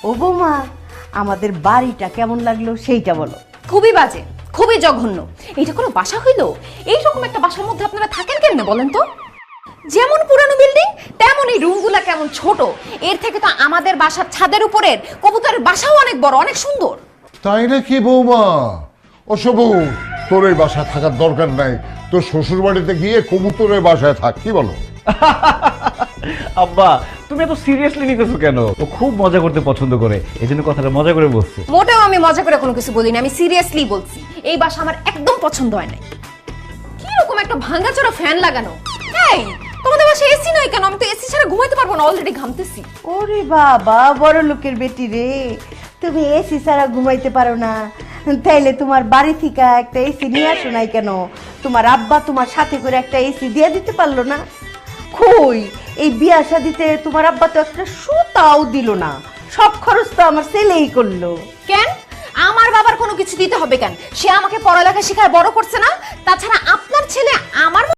ও বৌমা, আমাদের বাড়িটা কেমন লাগলো সেইটা বলো। খুবই বাজে, খুবই জঘন্য। এইটা কোনো বাসা হইলো? এইরকম একটা বাসার মধ্যে আপনারা থাকেন কেমনে বলেন তো? যেমন পুরানো বিল্ডিং তেমন এই রুমগুলা কেমন ছোট। এর থেকে তো আমাদের বাসার ছাদের উপরের কবুতরের বাসাও অনেক বড়, অনেক সুন্দর। তাই নাকি বৌমা? ও সবু, তোর এই বাসায় থাকার দরকার নাই, তোর শ্বশুর বাড়িতে গিয়ে কবুতরের বাসায় থাক, কি বলো? আব্বা, তুমি এত সিরিয়াসলি নিতেছো কেন? ও খুব মজা করতে পছন্দ করে, এই জন্য কথাটা মজা করে বলছে। মোটেও আমি মজা করে কোনো কিছু বলিনি, আমি সিরিয়াসলি বলছি। এই বাসা আমার একদম পছন্দ হয় নাই। কি রকম একটা ভাঙাচোরা ফ্যান লাগানো। এই, তোমাদের বাসায় এসি নাই কেন? আমি তো এসি ছাড়া ঘুমাইতে পারবো না, অলরেডি ঘামতেছি। ওরে বাবা, বড় লোকের বেটি রে, তুমি এসি ছাড়া ঘুমাইতে পারো না? তাইলে তোমার বাড়ি থেকে একটা এসি নিয়ে আসো নাই কেন? তোমার আব্বা তোমার সাথে করে একটা এসি দিয়ে দিতে পারলো না? কই, এই বিয়া শাদিতে তোমার আব্বা তো একটা সুতাও দিল না, সব খরচ তো আমার ছেলেই করলো। কেন আমার বাবার কোনো কিছু দিতে হবে কেন? সে আমাকে পড়ালেখা শেখায় বড় করছে না? তাছাড়া